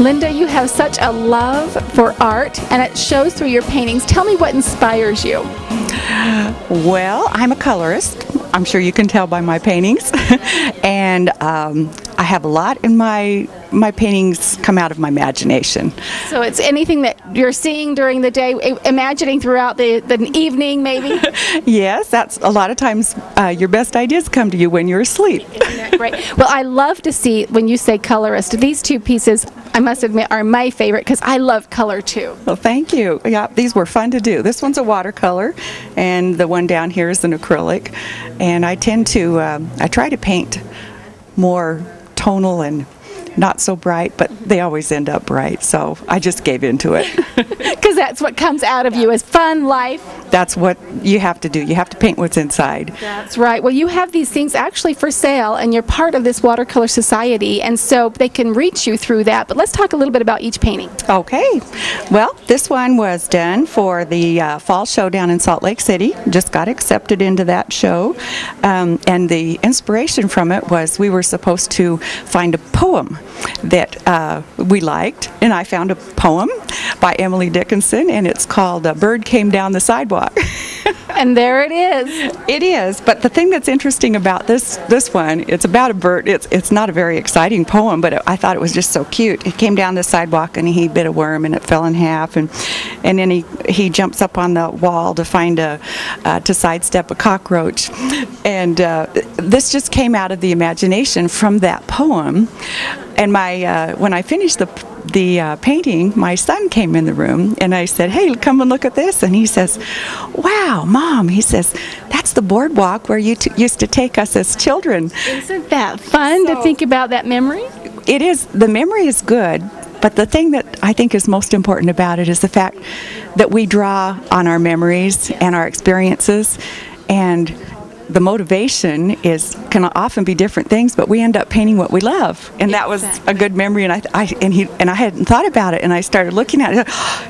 Linda, you have such a love for art, and it shows through your paintings. Tell me what inspires you. Well, I'm a colorist. I'm sure you can tell by my paintings. And I have a lot in my paintings come out of my imagination. So it's anything that you're seeing during the day, imagining throughout the evening, maybe? Yes, that's a lot of times your best ideas come to you when you're asleep. Isn't that great? Well, I love to see, when you say colorist, these two pieces, I must admit, are my favorite because I love color too. Well, thank you. Yeah, these were fun to do. This one's a watercolor, and the one down here is an acrylic. And I tend to, I try to paint more tonal and not so bright, but they always end up bright, so I just gave into it. Because that's what comes out of you, is fun, life. That's what you have to do. You have to paint what's inside. That's right. Well, you have these things actually for sale, and you're part of this Watercolor Society, and so they can reach you through that. But let's talk a little bit about each painting. Okay. Well, this one was done for the fall show down in Salt Lake City. Just got accepted into that show. And the inspiration from it was we were supposed to find a poem that we liked, and I found a poem by Emily Dickinson, and it's called "A Bird Came Down the Sidewalk." And there it is. It is, but the thing that's interesting about this one, it's about a bird. It's not a very exciting poem, but I thought it was just so cute. It came down the sidewalk and he bit a worm and it fell in half, and then he jumps up on the wall to find to sidestep a cockroach, and this just came out of the imagination from that poem. And when I finished the painting, my son came in the room, and I said, "Hey, come and look at this." And he says, "Wow, Mom," he says, "that's the boardwalk where you used to take us as children." Isn't that fun to think about that memory? It is. The memory is good, but the thing that I think is most important about it is the fact that we draw on our memories and our experiences, and the motivation can often be different things, but we end up painting what we love, and that was a good memory. And I hadn't thought about it, and I started looking at it.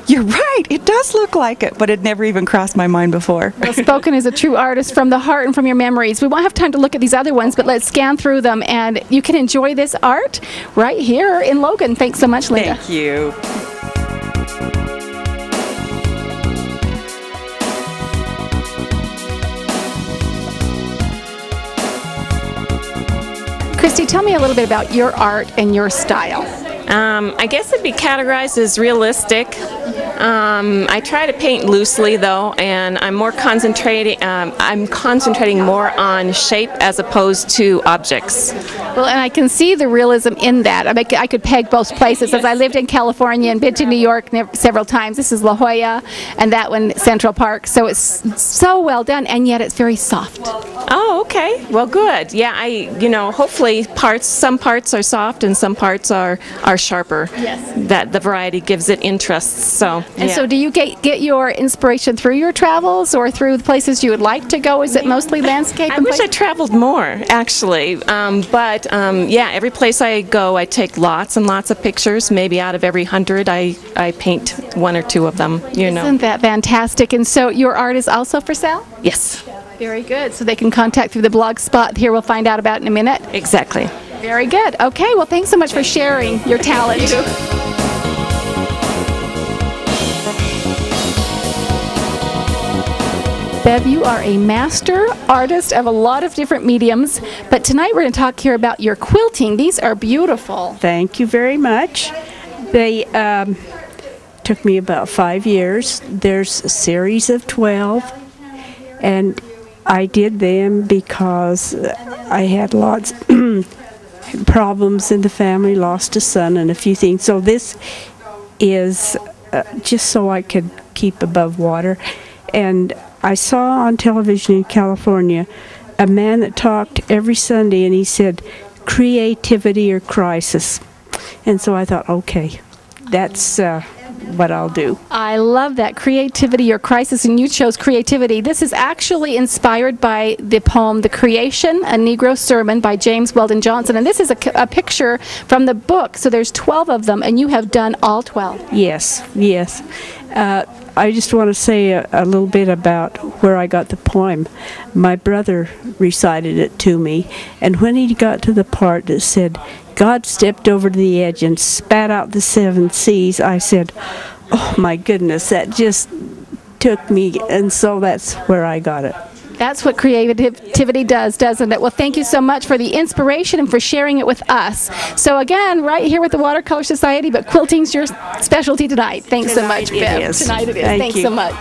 You're right, it does look like it, but it never even crossed my mind before. Well, spoken as a true artist from the heart and from your memories. We won't have time to look at these other ones, but let's scan through them, and you can enjoy this art right here in Logan. Thanks so much, Linda. Thank you. Christy, tell me a little bit about your art and your style. I guess it'd be categorized as realistic. I try to paint loosely though, and I'm concentrating more on shape as opposed to objects. Well, and I can see the realism in that. I mean, I could peg both places. Yes. As I lived in California and been to New York several times. This is La Jolla, and that one Central Park. So it's so well done, and yet it's very soft. Oh, okay. Well, good. Yeah, hopefully some parts are soft and some parts are sharper. Yes. That the variety gives it interest. So. And yeah. so do you get your inspiration through your travels or through the places you would like to go? Is it mostly landscape? I wish I traveled more, actually. But every place I go, I take lots and lots of pictures. Maybe out of every 100, I paint one or two of them. Isn't that fantastic? And so your art is also for sale? Yes. Very good. So they can contact through the blog spot here. We'll find out about in a minute. Exactly. Very good. Okay. Well, thanks so much for sharing your talent. Bev, you are a master artist of a lot of different mediums, but tonight we're going to talk here about your quilting. These are beautiful. Thank you very much. They took me about 5 years. There's a series of 12, and I did them because I had lots problems in the family, lost a son and a few things. So this is just so I could keep above water. And I saw on television in California a man that talked every Sunday, and he said, creativity or crisis. And so I thought, okay, that's what I'll do. I love that, creativity or crisis, and you chose creativity. This is actually inspired by the poem The Creation, a Negro Sermon by James Weldon Johnson, and this is a picture from the book. So there's 12 of them, and you have done all 12. Yes, yes. I just want to say a little bit about where I got the poem. My brother recited it to me, and when he got to the part that said, God stepped over to the edge and spat out the 7 seas, I said, oh my goodness, that just took me, and so that's where I got it. That's what creativity does, doesn't it? Well, thank you so much for the inspiration and for sharing it with us. So again, right here with the Watercolor Society, but quilting's your specialty tonight. Thanks so much, Bev. Tonight it is. Thanks so much.